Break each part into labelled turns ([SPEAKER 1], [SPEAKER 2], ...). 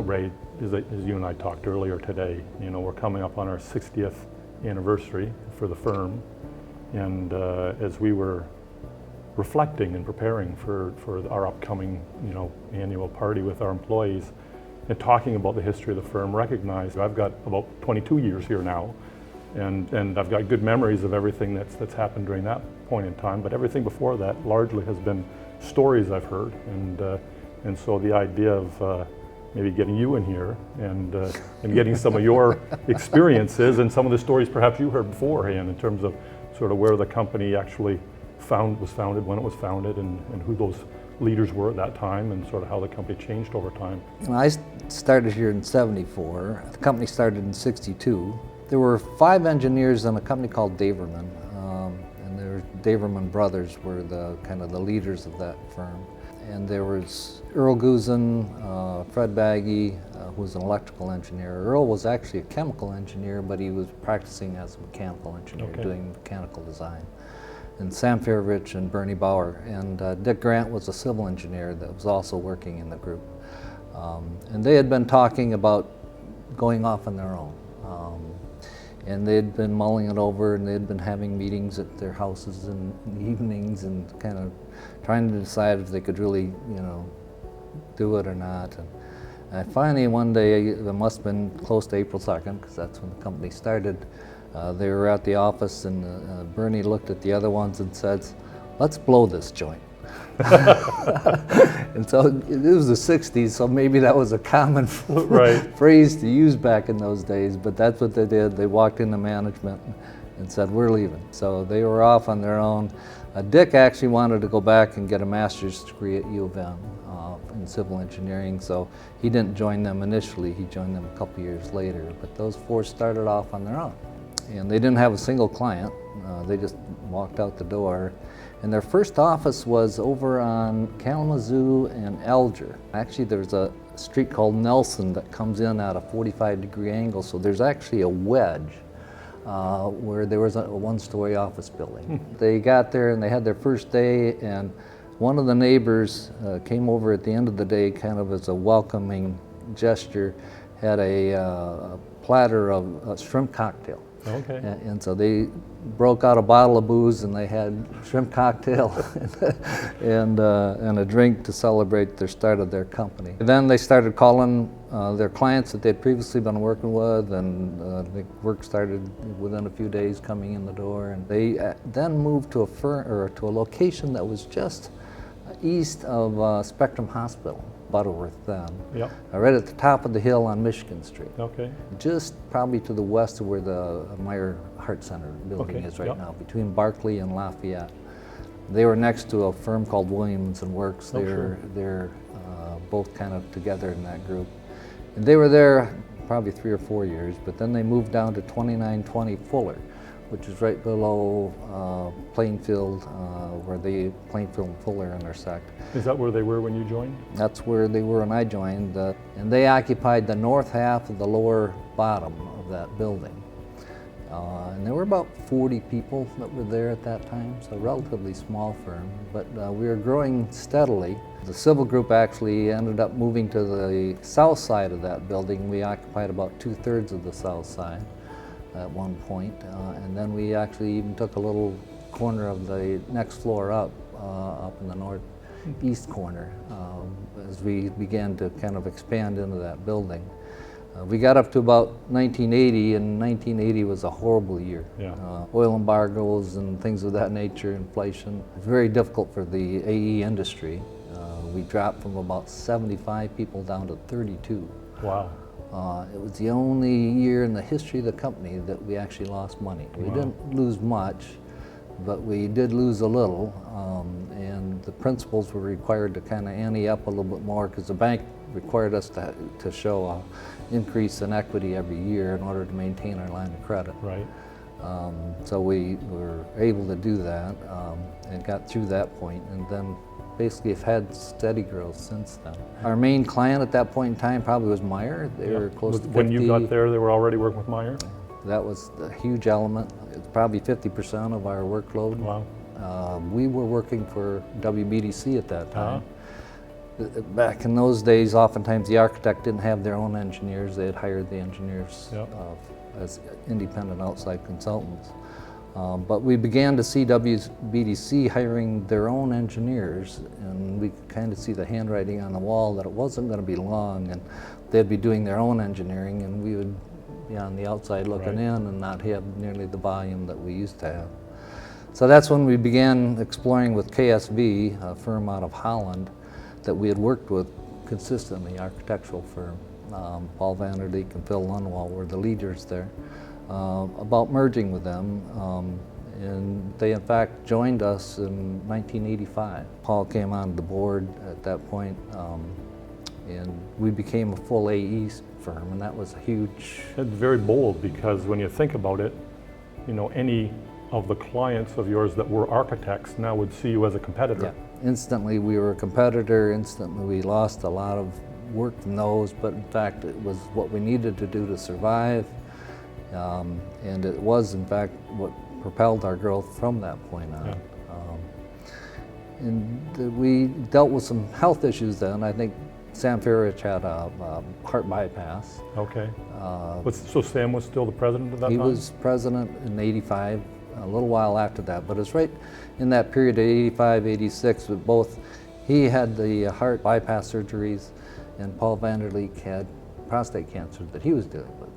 [SPEAKER 1] celebrate is, as you and I talked earlier today, we're coming up on our 60th anniversary for the firm. And as we were reflecting and preparing for our upcoming, annual party with our employees and talking about the history of the firm, recognized I've got about 22 years here now, and I've got good memories of everything that's happened during that point in time, but everything before that largely has been stories I've heard, and so the idea of maybe getting you in here and getting some of your experiences and some of the stories perhaps you heard beforehand in terms of sort of where the company actually was founded, when it was founded, and who those leaders were at that time, and sort of how the company changed over time.
[SPEAKER 2] When I started here in '74, the company started in '62. There were 5 engineers in a company called Daverman, and the Daverman brothers were the kind of the leaders of that firm. And there was Earl Guzin, Fred Baggy, who was an electrical engineer. Earl was actually a chemical engineer, but he was practicing as a mechanical engineer, doing mechanical design. And Sam Fairvich and Bernie Bauer. And Dick Grant was a civil engineer that was also working in the group. And they had been talking about going off on their own. And they'd been mulling it over, and they'd been having meetings at their houses in the evenings and kind of trying to decide if they could really, do it or not. And finally, one day, it must have been close to April 2nd, because that's when the company started, they were at the office, and Bernie looked at the other ones and said, "Let's blow this joint." And so it was the '60s, so maybe that was a common phrase to use back in those days, but that's what they did. They walked into management and said, "We're leaving." So they were off on their own. Dick actually wanted to go back and get a master's degree at U of M in civil engineering, so he didn't join them initially. He joined them a couple years later, but those 4 started off on their own. And they didn't have a single client. They just walked out the door. And their first office was over on Kalamazoo and Alger. Actually, there's a street called Nelson that comes in at a 45-degree angle, so there's actually a wedge where there was a 1-story office building. They got there and they had their first day, and one of the neighbors came over at the end of the day kind of as a welcoming gesture, had a platter of a shrimp cocktail.
[SPEAKER 1] Okay.
[SPEAKER 2] And so they broke out a bottle of booze, and they had shrimp cocktail and a drink to celebrate their start of their company. And then they started calling their clients that they'd previously been working with, and the work started within a few days coming in the door. And they then moved to a location that was just east of Spectrum Hospital, Butterworth then, right at the top of the hill on Michigan Street.
[SPEAKER 1] Okay.
[SPEAKER 2] Just probably to the west of where the Meyer Heart Center building is right now, between Barclay and Lafayette. They were next to a firm called Williams and Works. They're both kind of together in that group. And they were there probably 3 or 4 years, but then they moved down to 2920 Fuller, which is right below Plainfield, where the Plainfield and Fuller intersect.
[SPEAKER 1] Is that where they were when you joined?
[SPEAKER 2] That's where they were when I joined, and they occupied the north half of the lower bottom of that building. And there were about 40 people that were there at that time, so a relatively small firm, but we were growing steadily. The civil group actually ended up moving to the south side of that building. We occupied about 2/3 of the south side at one point, and then we actually even took a little corner of the next floor up in the northeast corner as we began to kind of expand into that building. We got up to about 1980, and 1980 was a horrible year. Oil embargoes and things of that nature, inflation. Very difficult for the AE industry. We dropped from about 75 people down to 32.
[SPEAKER 1] Wow.
[SPEAKER 2] It was the only year in the history of the company that we actually lost money. We didn't lose much, but we did lose a little, and the principals were required to kind of ante up a little bit more, because the bank required us to show an increase in equity every year in order to maintain our line of credit.
[SPEAKER 1] Right.
[SPEAKER 2] So we were able to do that and got through that point, and then basically have had steady growth since then. Our main client at that point in time probably was Meyer. They were close to 50.
[SPEAKER 1] When you got there, they were already working with Meyer?
[SPEAKER 2] That was a huge element. It's probably 50% of our workload.
[SPEAKER 1] Wow.
[SPEAKER 2] We were working for WBDC at that time. Back in those days, oftentimes the architect didn't have their own engineers. They had hired the engineers
[SPEAKER 1] Yep.
[SPEAKER 2] as independent outside consultants. But we began to see WBDC hiring their own engineers, and we could kind of see the handwriting on the wall that it wasn't going to be long, and they'd be doing their own engineering, and we would be on the outside looking
[SPEAKER 1] Right.
[SPEAKER 2] in and not have nearly the volume that we used to have. So that's when we began exploring with KSV, a firm out of Holland that we had worked with consistently, architectural firm. Paul Vanderleek and Phil Lundwall were the leaders there, about merging with them. And they in fact joined us in 1985. Paul came on the board at that point, and we became a full AE firm, and that was a huge...
[SPEAKER 1] It's very bold, because when you think about it, any of the clients of yours that were architects now would see you as a competitor.
[SPEAKER 2] Yeah. Instantly we were a competitor, instantly we lost a lot of work from those, but in fact it was what we needed to do to survive, and it was in fact what propelled our growth from that point on.
[SPEAKER 1] Yeah.
[SPEAKER 2] And we dealt with some health issues then. I think Sam Farich had a heart bypass.
[SPEAKER 1] Okay. So Sam was still the president at that
[SPEAKER 2] He
[SPEAKER 1] time?
[SPEAKER 2] was president in '85, a little while after that, but it's right in that period of '85, '86, with both. He had the heart bypass surgeries, and Paul Vanderleek had prostate cancer that he was dealing with.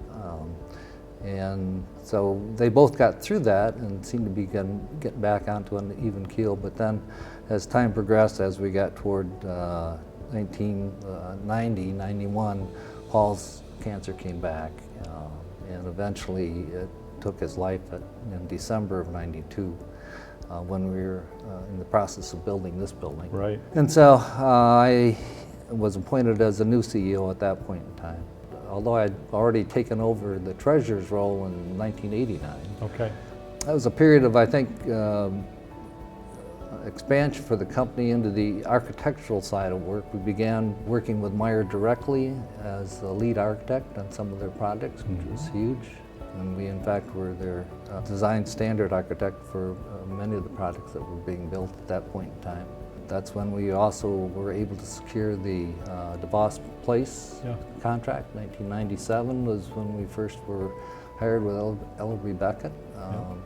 [SPEAKER 2] And so they both got through that and seemed to be getting back onto an even keel. But then as time progressed, as we got toward 1990, 91, Paul's cancer came back, and eventually it took his life in December of '92, when we were in the process of building this building.
[SPEAKER 1] Right.
[SPEAKER 2] And so I was appointed as the new CEO at that point in time. Although I'd already taken over the treasurer's role in 1989.
[SPEAKER 1] Okay.
[SPEAKER 2] That was a period of, I think, expansion for the company into the architectural side of work. We began working with Meyer directly as the lead architect on some of their projects, which was huge. And we, in fact, were their design standard architect for many of the projects that were being built at that point in time. That's when we also were able to secure the DeVos Place contract. 1997 was when we first were hired with Ellery Beckett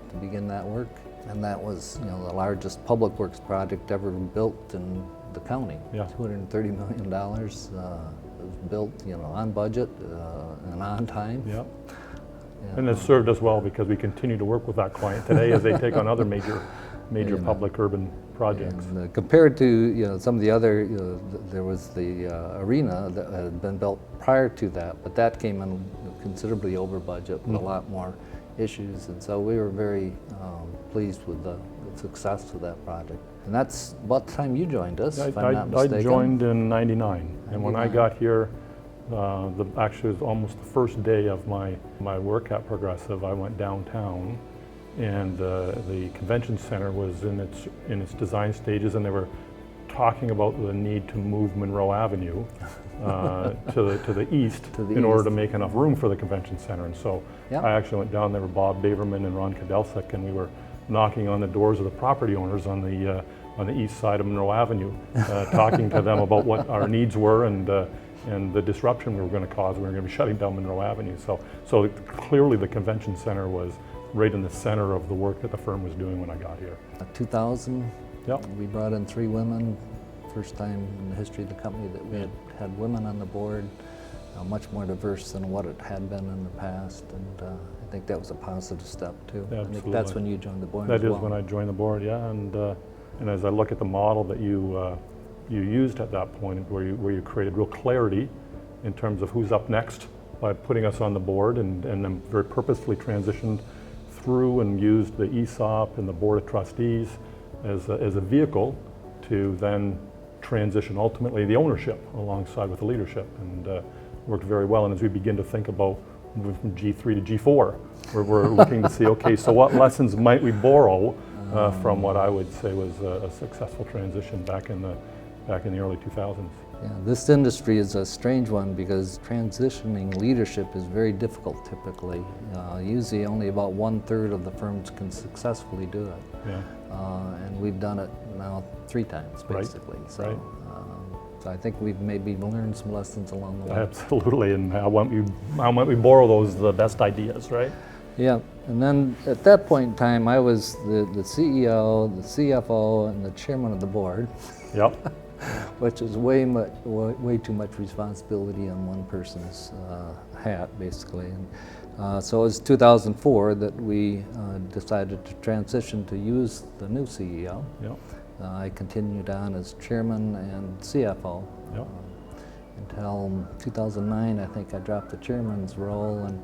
[SPEAKER 2] to begin that work. And that was, the largest public works project ever built in the county.
[SPEAKER 1] Yeah.
[SPEAKER 2] $230 million. It was built, on budget and on time.
[SPEAKER 1] Yep. And it served us well, because we continue to work with that client today as they take on other major public urban projects.
[SPEAKER 2] And, compared to some of the other, there was the arena that had been built prior to that, but that came in considerably over budget with a lot more issues, and so we were very pleased with the success of that project. And that's about the time you joined us, if I'm not mistaken.
[SPEAKER 1] I joined in '99, and when I got here, actually it was almost the first day of my work at Progressive. I went downtown, and the convention center was in its design stages, and they were talking about the need to move Monroe Avenue to the east in order to make enough room for the convention center. And so I actually went down there with Bob Daverman and Ron Kadelsik, and we were knocking on the doors of the property owners on the east side of Monroe Avenue, talking to them about what our needs were and the disruption we were going to cause. We were going to be shutting down Monroe Avenue. So clearly the convention center was right in the center of the work that the firm was doing when I got here.
[SPEAKER 2] 2000,
[SPEAKER 1] Yep.
[SPEAKER 2] we brought in 3 women. First time in the history of the company that we had women on the board, much more diverse than what it had been in the past, and I think that was a positive step too.
[SPEAKER 1] Yeah,
[SPEAKER 2] I think that's when you joined the board as
[SPEAKER 1] That
[SPEAKER 2] well.
[SPEAKER 1] is when I joined the board, yeah, and as I look at the model that you used at that point, where you created real clarity in terms of who's up next by putting us on the board, and then very purposefully transitioned through and used the ESOP and the Board of Trustees as a vehicle to then transition ultimately the ownership alongside with the leadership, and worked very well. And as we begin to think about moving from G3 to G4, we're looking to see, okay, so what lessons might we borrow from what I would say was a successful transition back in the early 2000s.
[SPEAKER 2] Yeah, this industry is a strange one because transitioning leadership is very difficult typically. Usually only about 1/3 of the firms can successfully do it.
[SPEAKER 1] Yeah.
[SPEAKER 2] And we've done it now 3 times basically.
[SPEAKER 1] Right.
[SPEAKER 2] So,
[SPEAKER 1] Right.
[SPEAKER 2] So I think we've maybe learned some lessons along the way.
[SPEAKER 1] Absolutely, and how might we borrow those the best ideas, right?
[SPEAKER 2] Yeah, and then at that point in time, I was the CEO, the CFO, and the chairman of the board,
[SPEAKER 1] Yep.
[SPEAKER 2] which is way too much responsibility on one person's hat, basically. And so it was 2004 that we decided to transition to use the new CEO.
[SPEAKER 1] Yep.
[SPEAKER 2] I continued on as chairman and CFO
[SPEAKER 1] Yep.
[SPEAKER 2] until 2009. I think I dropped the chairman's role and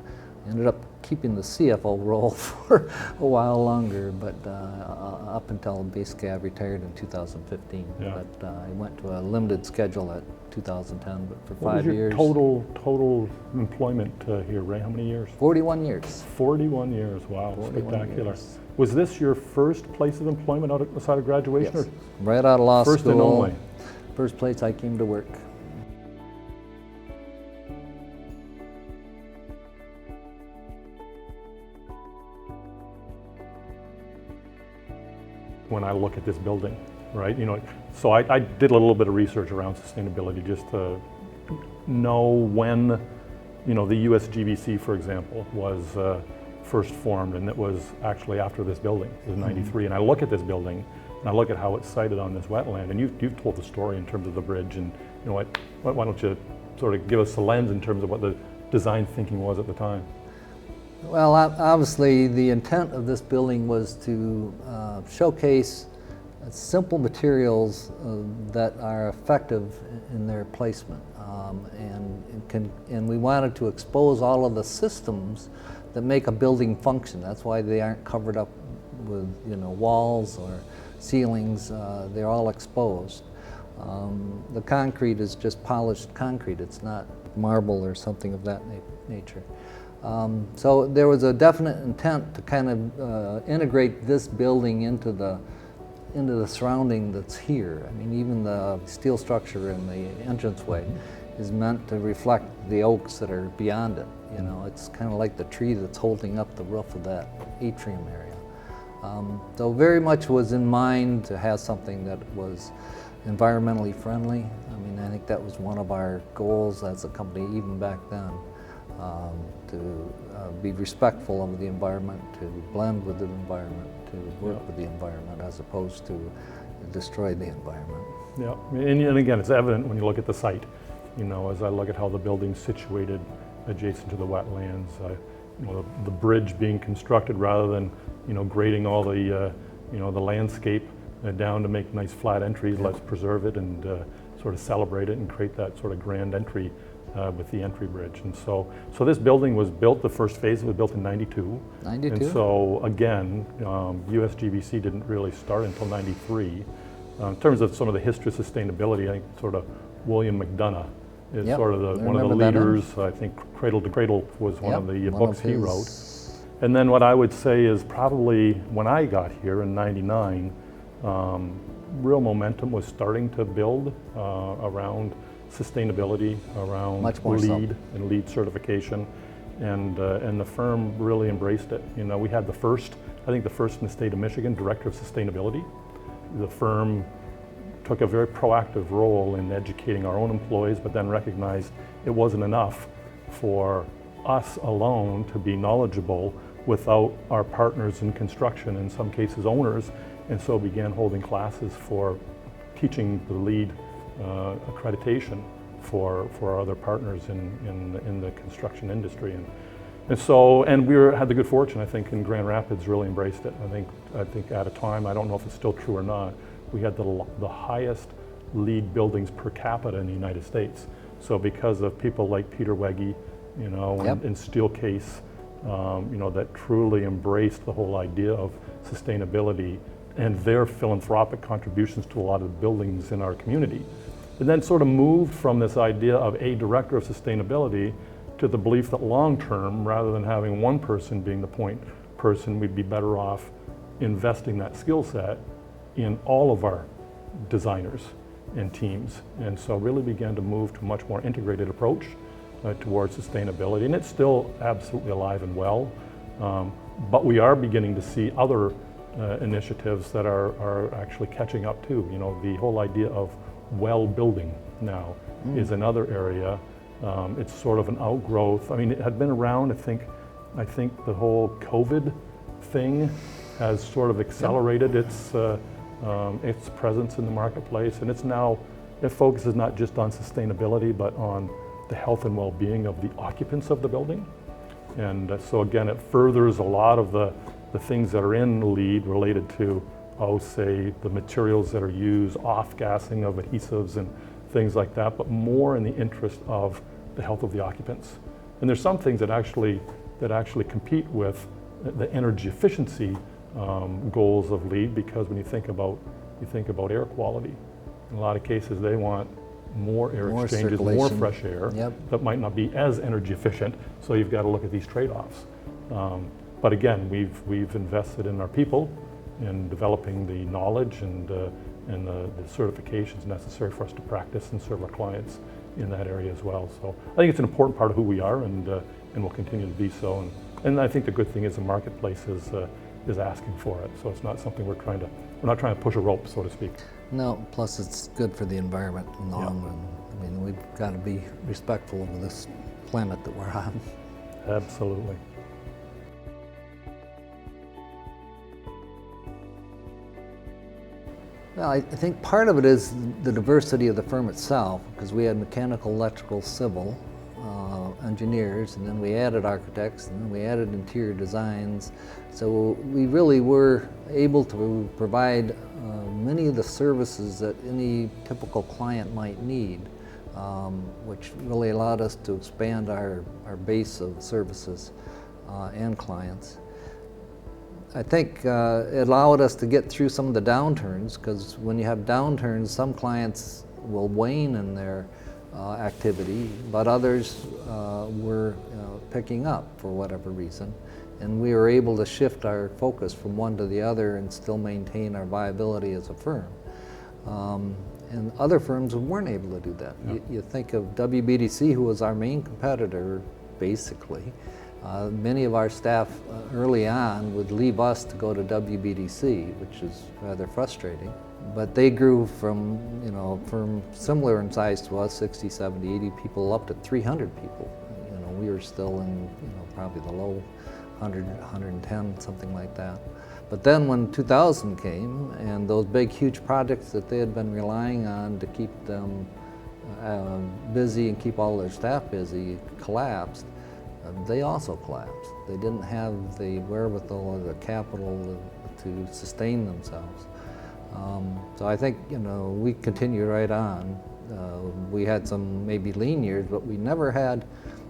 [SPEAKER 2] ended up keeping the CFO role for a while longer, but up until basically I retired in 2015.
[SPEAKER 1] Yeah.
[SPEAKER 2] But I went to a limited schedule at 2010, but for
[SPEAKER 1] What was
[SPEAKER 2] 5
[SPEAKER 1] your
[SPEAKER 2] years.
[SPEAKER 1] total employment here, Ray? How many years?
[SPEAKER 2] 41 years.
[SPEAKER 1] 41 years. Wow,
[SPEAKER 2] 41
[SPEAKER 1] spectacular.
[SPEAKER 2] years.
[SPEAKER 1] Was this your first place of employment outside of graduation?
[SPEAKER 2] Yes. Right out of law
[SPEAKER 1] First
[SPEAKER 2] school.
[SPEAKER 1] and only.
[SPEAKER 2] First place I came to work.
[SPEAKER 1] When I look at this building, right? So I did a little bit of research around sustainability just to know when, the USGBC, for example, was first formed, and it was actually after this building. It was '93, and I look at this building, and I look at how it's sited on this wetland, and you've told the story in terms of the bridge, and why don't you sort of give us a lens in terms of what the design thinking was at the time?
[SPEAKER 2] Well, obviously, the intent of this building was to showcase simple materials that are effective in their placement, and we wanted to expose all of the systems that make a building function. That's why they aren't covered up with walls or ceilings. They're all exposed. The concrete is just polished concrete. It's not marble or something of that nature. So there was a definite intent to kind of integrate this building into the surrounding that's here. I mean, even the steel structure in the entranceway is meant to reflect the oaks that are beyond it. It's kind of like the tree that's holding up the roof of that atrium area. So very much was in mind to have something that was environmentally friendly. I mean, I think that was one of our goals as a company even back then. To be respectful of the environment, to blend with the environment, to work with the environment as opposed to destroy the environment.
[SPEAKER 1] Yeah, and again, it's evident when you look at the site. As I look at how the building's situated adjacent to the wetlands, the bridge being constructed rather than grading all the the landscape down to make nice flat entries. Let's preserve it and sort of celebrate it and create that sort of grand entry with the entry bridge. And so this building was built, the first phase was built in '92.
[SPEAKER 2] '92.
[SPEAKER 1] And so again, USGBC didn't really start until '93. In terms of some of the history of sustainability, I think sort of William McDonough is sort of one of the leaders. I think Cradle to Cradle was one of the books he wrote. And then what I would say is probably when I got here in '99, real momentum was starting to build around sustainability, around LEED and LEED certification, and the firm really embraced it. We had the first in the state of Michigan, Director of Sustainability. The firm took a very proactive role in educating our own employees, but then recognized it wasn't enough for us alone to be knowledgeable without our partners in construction, in some cases owners, and so began holding classes for teaching the LEED accreditation for our other partners in the construction industry. And we had the good fortune, I think, in Grand Rapids really embraced it. I think at a time, I don't know if it's still true or not, we had the highest LEED buildings per capita in the United States. So because of people like Peter Wegge, and Steelcase, that truly embraced the whole idea of sustainability and their philanthropic contributions to a lot of the buildings in our community. And then sort of moved from this idea of a director of sustainability to the belief that long term, rather than having one person being the point person, we'd be better off investing that skill set in all of our designers and teams. And so really began to move to a much more integrated approach towards sustainability. And it's still absolutely alive and well, but we are beginning to see other initiatives that are actually catching up too. The whole idea of well building now is another area. It's sort of an outgrowth. I mean, it had been around. I think the whole COVID thing has sort of accelerated its presence in the marketplace, and it focuses not just on sustainability, but on the health and well-being of the occupants of the building. And so again, it furthers a lot of the things that are in LEED related to, say, the materials that are used, off-gassing of adhesives and things like that, but more in the interest of the health of the occupants. And there's some things that actually compete with the energy efficiency goals of LEED, because when you think about air quality, in a lot of cases they want more air exchanges, more fresh air.
[SPEAKER 2] Yep.
[SPEAKER 1] That might not be as energy efficient, so you've got to look at these trade-offs. But again, we've invested in our people, in developing the knowledge and the certifications necessary for us to practice and serve our clients in that area as well. So I think it's an important part of who we are, and will continue to be so. And I think the good thing is the marketplace is asking for it. So it's not something we're not trying to push a rope, so to speak.
[SPEAKER 2] No, plus it's good for the environment in the long run. I mean, we've got to be respectful of this planet that we're on.
[SPEAKER 1] Absolutely.
[SPEAKER 2] Well, I think part of it is the diversity of the firm itself, because we had mechanical, electrical, civil engineers, and then we added architects, and then we added interior designs. So we really were able to provide many of the services that any typical client might need, which really allowed us to expand our base of services and clients. I think it allowed us to get through some of the downturns, because when you have downturns, some clients will wane in their activity, but others were picking up for whatever reason. And we were able to shift our focus from one to the other and still maintain our viability as a firm. And other firms weren't able to do that.
[SPEAKER 1] Yeah.
[SPEAKER 2] You think of WBDC, who was our main competitor, basically. Many of our staff early on would leave us to go to WBDC, which is rather frustrating. But they grew from similar in size to us, 60, 70, 80 people, up to 300 people. We were still in probably the low 100, 110, something like that. But then when 2000 came, and those big, huge projects that they had been relying on to keep them busy and keep all their staff busy collapsed, they also collapsed. They didn't have the wherewithal or the capital to sustain themselves. So I think, we continued right on. We had some maybe lean years, but we never had,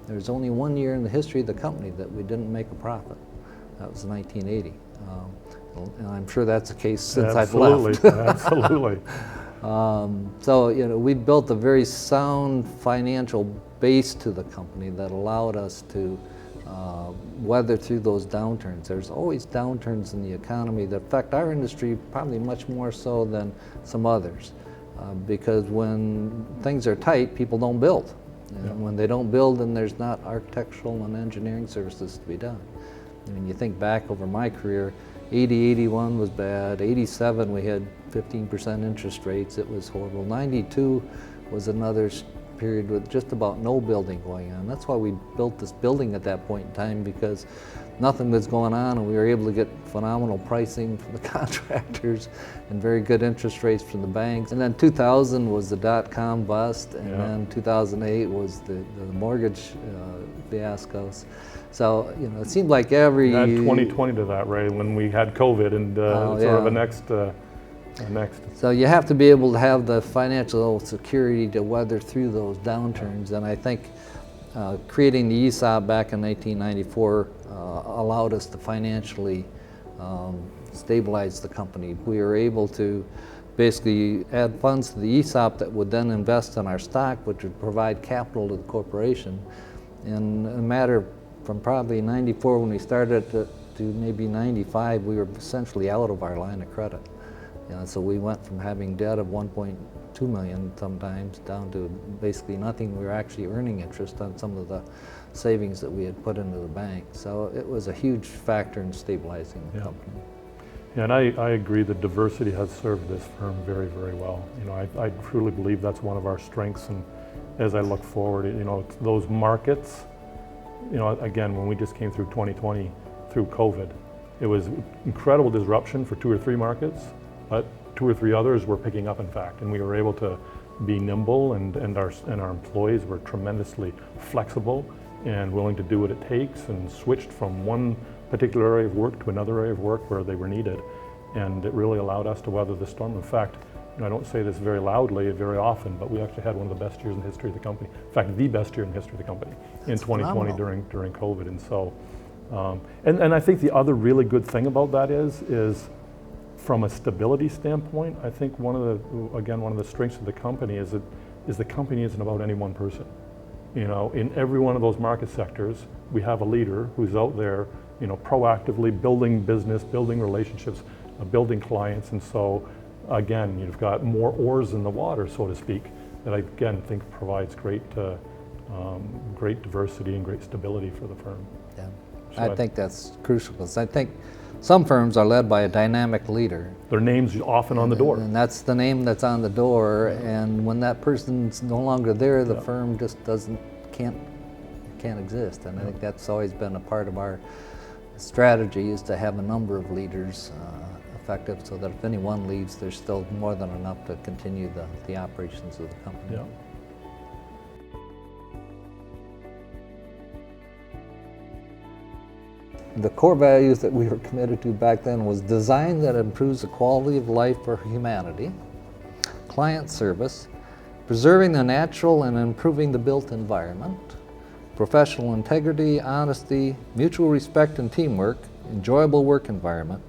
[SPEAKER 2] there was only one year in the history of the company that we didn't make a profit. That was 1980. And I'm sure that's the case since I've left.
[SPEAKER 1] Absolutely.
[SPEAKER 2] So, we built a very sound financial base to the company that allowed us to weather through those downturns. There's always downturns in the economy that affect our industry probably much more so than some others, because when things are tight, people don't build. And when they don't build, then there's not architectural and engineering services to be done. I mean, you think back over my career, 80, 81 was bad. 87, we had 15% interest rates. It was horrible. 92 was another period with just about no building going on. That's why we built this building at that point in time, because nothing was going on, and we were able to get phenomenal pricing from the contractors and very good interest rates from the banks. And then 2000 was the dot-com bust, and then 2008 was the mortgage fiascos. So, it seemed like every...
[SPEAKER 1] Add 2020 to that, Ray, when we had COVID and sort of a next.
[SPEAKER 2] So you have to be able to have the financial security to weather through those downturns, and I think creating the ESOP back in 1994 allowed us to financially stabilize the company. We were able to basically add funds to the ESOP that would then invest in our stock, which would provide capital to the corporation. In a matter from probably 94 when we started to maybe 95, we were essentially out of our line of credit. So we went from having debt of $1.2 million sometimes down to basically nothing. We were actually earning interest on some of the savings that we had put into the bank. So it was a huge factor in stabilizing the company.
[SPEAKER 1] And I agree that diversity has served this firm very, very well. I truly believe that's one of our strengths, and as I look forward, those markets, again, when we just came through 2020, through COVID, it was incredible disruption for 2 or 3 markets, but 2 or 3 others were picking up, in fact, and we were able to be nimble, and our employees were tremendously flexible and willing to do what it takes, and switched from one particular area of work to another area of work where they were needed. And it really allowed us to weather the storm. In fact, I don't say this very loudly, very often, but we actually had one of the best years in the history of the company. In fact, the best year in the history of the company in 2020 during COVID. And so, and I think the other really good thing about that is from a stability standpoint, I think one of the strengths of the company is the company isn't about any one person. In every one of those market sectors, we have a leader who's out there, proactively building business, building relationships, building clients. And so, again, you've got more oars in the water, so to speak, that I, again, think provides great diversity and great stability for the firm.
[SPEAKER 2] Yeah,
[SPEAKER 1] So
[SPEAKER 2] I think that's crucial, because I think some firms are led by a dynamic leader.
[SPEAKER 1] Their name's often on the door.
[SPEAKER 2] And that's the name that's on the door, and when that person's no longer there, the firm just can't exist. And I think that's always been a part of our strategy, is to have a number of leaders effective, so that if anyone leaves, there's still more than enough to continue the operations of the company.
[SPEAKER 1] Yeah.
[SPEAKER 2] The core values that we were committed to back then was design that improves the quality of life for humanity, client service, preserving the natural and improving the built environment, professional integrity, honesty, mutual respect and teamwork, enjoyable work environment,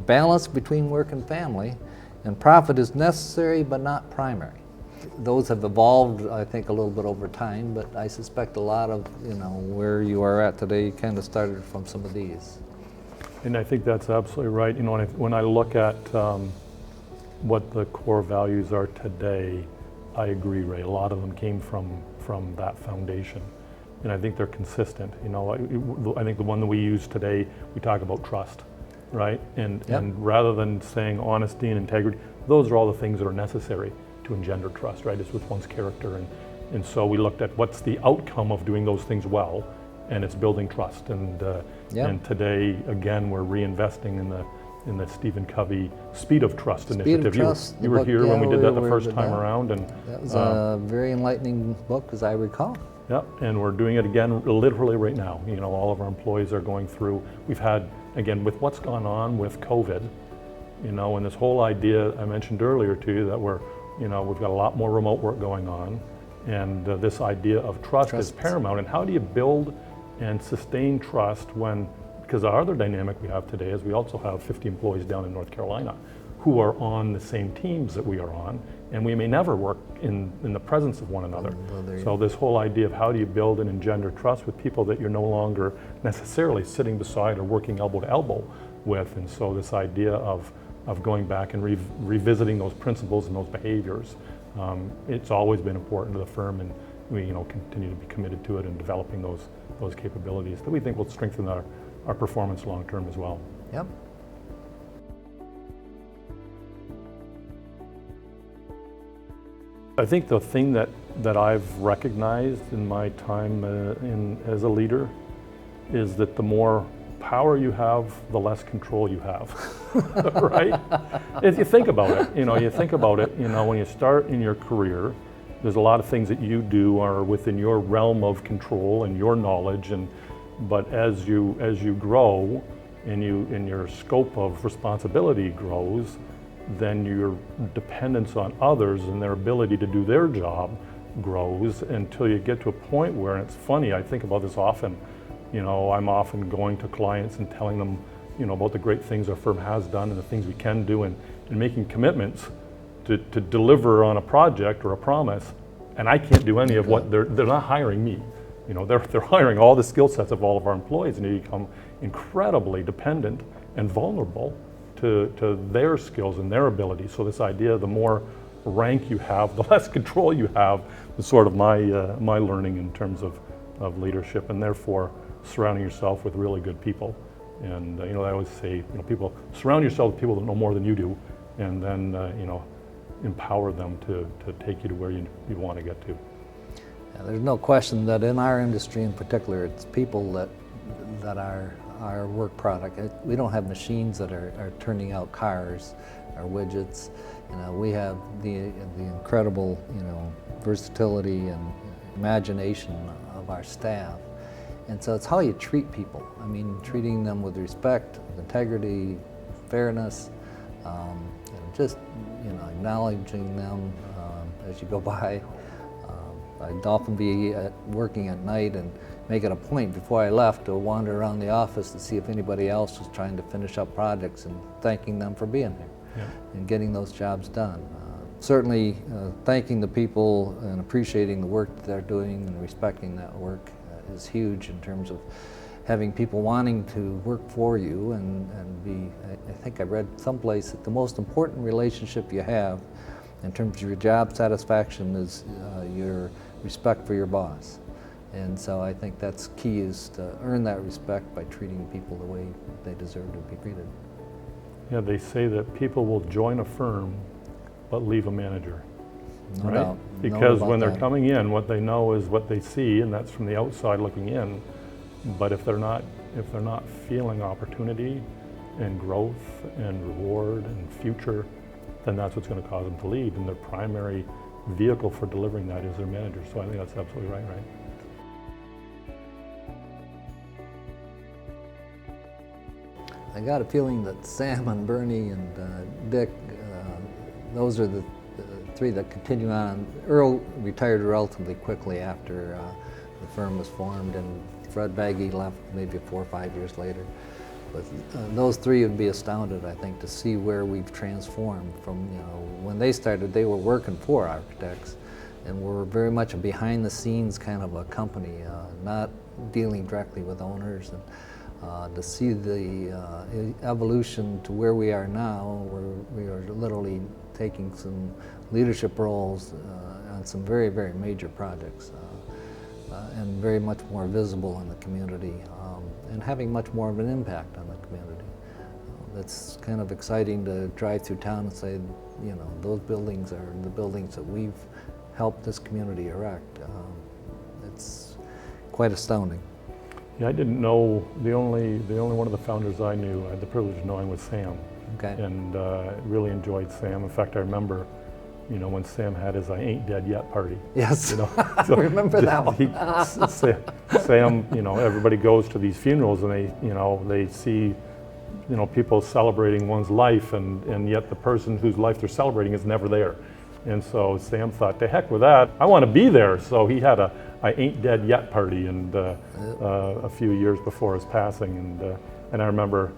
[SPEAKER 2] balance between work and family, and profit is necessary but not primary. Those have evolved, I think, a little bit over time, but I suspect a lot of, where you are at today kind of started from some of these.
[SPEAKER 1] And I think that's absolutely right. When I look at what the core values are today, I agree, Ray. A lot of them came from that foundation, and I think they're consistent. I think the one that we use today, we talk about trust, right? And rather than saying honesty and integrity, those are all the things that are necessary to engender trust, right? It's with one's character, and so we looked at what's the outcome of doing those things well, and it's building trust. And today, again, we're reinvesting in the Stephen Covey Speed of Trust initiative. You were here when we did that the first time around, and
[SPEAKER 2] that was a very enlightening book, as I recall.
[SPEAKER 1] Yeah, and we're doing it again literally right now. All of our employees are going through. We've had, again, with what's gone on with COVID, and this whole idea I mentioned earlier to you that we've got a lot more remote work going on, and this idea of trust is paramount. And how do you build and sustain trust because our other dynamic we have today is we also have 50 employees down in North Carolina who are on the same teams that we are on, and we may never work in the presence of one another. So this whole idea of how do you build and engender trust with people that you're no longer necessarily sitting beside or working elbow to elbow with. And so this idea of going back and revisiting those principles and those behaviors, it's always been important to the firm, and we continue to be committed to it and developing those capabilities that we think will strengthen our performance long term as well.
[SPEAKER 2] Yep.
[SPEAKER 1] I think the thing that I've recognized in my time as a leader is that the more power you have, the less control you have, right? If you think about it, when you start in your career, there's a lot of things that you do are within your realm of control and your knowledge, but as you grow and your scope of responsibility grows, then your dependence on others and their ability to do their job grows until you get to a point where, and it's funny, I think about this often, I'm often going to clients and telling them, about the great things our firm has done and the things we can do, and making commitments to deliver on a project or a promise, and I can't do any of what they're not hiring me. They're hiring all the skill sets of all of our employees, and you become incredibly dependent and vulnerable to their skills and their abilities. So this idea, the more rank you have, the less control you have, is sort of my learning in terms of leadership, and therefore surrounding yourself with really good people And I always say, people surround yourself with people that know more than you do, and then empower them to take you to where you want to get to.
[SPEAKER 2] Yeah, there's no question that in our industry in particular, it's people that are our work product. We don't have machines that are turning out cars or widgets. We have the incredible versatility and imagination of our staff. And so it's how you treat people. I mean, treating them with respect, integrity, fairness, and just acknowledging them as you go by. I'd often be working at night and make it a point before I left to wander around the office to see if anybody else was trying to finish up projects and thanking them for being there and getting those jobs done. Certainly thanking the people and appreciating the work that they're doing and respecting that work is huge in terms of having people wanting to work for you and be, I think I read someplace that the most important relationship you have in terms of your job satisfaction is your respect for your boss. And so I think that's key, is to earn that respect by treating people the way they deserve to be treated.
[SPEAKER 1] Yeah, they say that people will join a firm but leave a manager.
[SPEAKER 2] No doubt.
[SPEAKER 1] Because when they're coming in, what they know is what they see, and that's from the outside looking in. But if they're not feeling opportunity and growth and reward and future, then that's what's going to cause them to leave. And their primary vehicle for delivering that is their manager. So I think that's absolutely right.
[SPEAKER 2] I got a feeling that Sam and Bernie and Dick, those are the three that continue on. Earl retired relatively quickly after the firm was formed, and Fred Baggy left maybe 4 or 5 years later. But those three would be astounded, I think, to see where we've transformed from, when they started, they were working for architects, and we're very much a behind-the-scenes kind of a company, not dealing directly with owners. And to see the evolution to where we are now, where we are literally taking some leadership roles on some very, very major projects, and very much more visible in the community, and having much more of an impact on the community. It's kind of exciting to drive through town and say, those buildings are the buildings that we've helped this community erect. It's quite astounding.
[SPEAKER 1] Yeah, I didn't know, the only one of the founders I knew, I had the privilege of knowing, was Sam.
[SPEAKER 2] Okay.
[SPEAKER 1] And really enjoyed Sam. In fact, I remember, when Sam had his "I Ain't Dead Yet" party.
[SPEAKER 2] Yes,
[SPEAKER 1] So
[SPEAKER 2] I remember that one.
[SPEAKER 1] Sam, everybody goes to these funerals and they see, people celebrating one's life, and yet the person whose life they're celebrating is never there. And so Sam thought, to heck with that, I want to be there. So he had a "I Ain't Dead Yet" party, and a few years before his passing, and I remember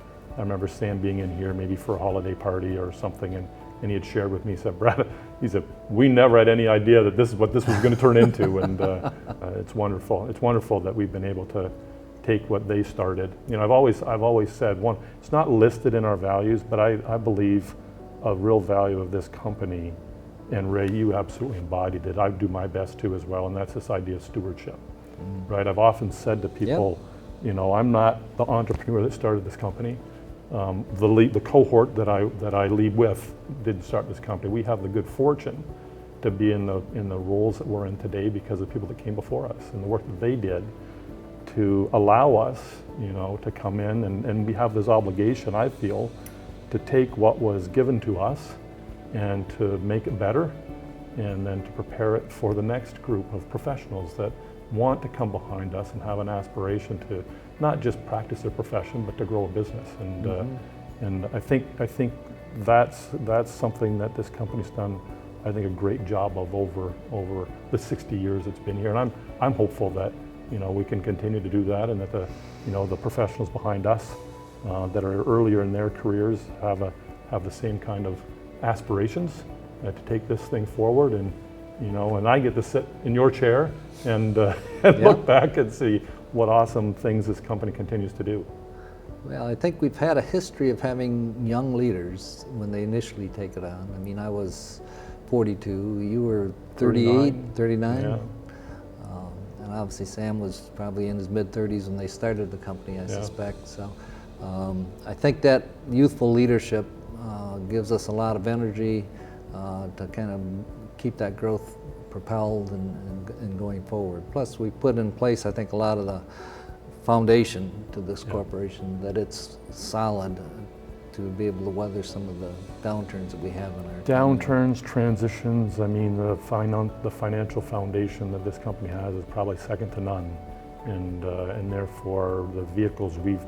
[SPEAKER 1] Sam being in here maybe for a holiday party or something, and he had shared with me, he said, "Brad," he said, "we never had any idea that this is what this was going to turn into," and it's wonderful. It's wonderful that we've been able to take what they started. I've always said, one, it's not listed in our values, but I believe a real value of this company, and Ray, you absolutely embodied it. I do my best to as well, and that's this idea of stewardship, right? I've often said to people, I'm not the entrepreneur that started this company. The cohort that I lead with didn't start this company. We have the good fortune to be in the roles that we're in today because of people that came before us and the work that they did to allow us, to come in, and we have this obligation, I feel, to take what was given to us and to make it better, and then to prepare it for the next group of professionals that want to come behind us and have an aspiration to not just practice their profession, but to grow a business. And I think that's something that this company's done, I think, a great job of over the 60 years it's been here. And I'm hopeful that we can continue to do that, and that the professionals behind us that are earlier in their careers have the same kind of aspirations to take this thing forward. And and I get to sit in your chair and look back and see what awesome things this company continues to do.
[SPEAKER 2] Well, I think we've had a history of having young leaders when they initially take it on. I mean, I was 42, you were 38, 39.
[SPEAKER 1] Yeah.
[SPEAKER 2] And obviously Sam was probably in his mid-30s when they started the company, I suspect. So I think that youthful leadership gives us a lot of energy to kind of keep that growth propelled and going forward. Plus, we put in place, I think, a lot of the foundation to this corporation, that it's solid to be able to weather some of the downturns that we have in our
[SPEAKER 1] Downturns, transitions, I mean, the financial foundation that this company has is probably second to none. And therefore, the vehicles we've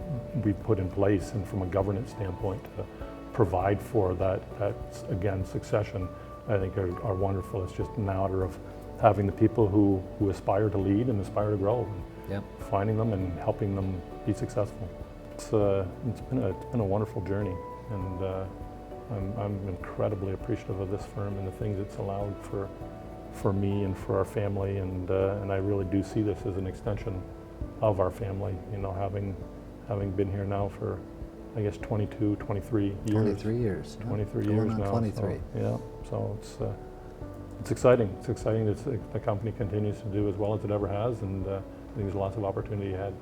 [SPEAKER 1] put in place, and from a governance standpoint to provide for that again, succession, I think are wonderful. It's just a matter of having the people who aspire to lead and aspire to grow, and finding them and helping them be successful. It's been a wonderful journey, and I'm incredibly appreciative of this firm and the things it's allowed for me and for our family, and I really do see this as an extension of our family. You know, having been here now for, I guess, 23 years.
[SPEAKER 2] 23 years.
[SPEAKER 1] 23
[SPEAKER 2] Going
[SPEAKER 1] years
[SPEAKER 2] on
[SPEAKER 1] now.
[SPEAKER 2] 23.
[SPEAKER 1] So it's exciting. It's exciting that the company continues to do as well as it ever has, and I think there's lots of opportunity ahead.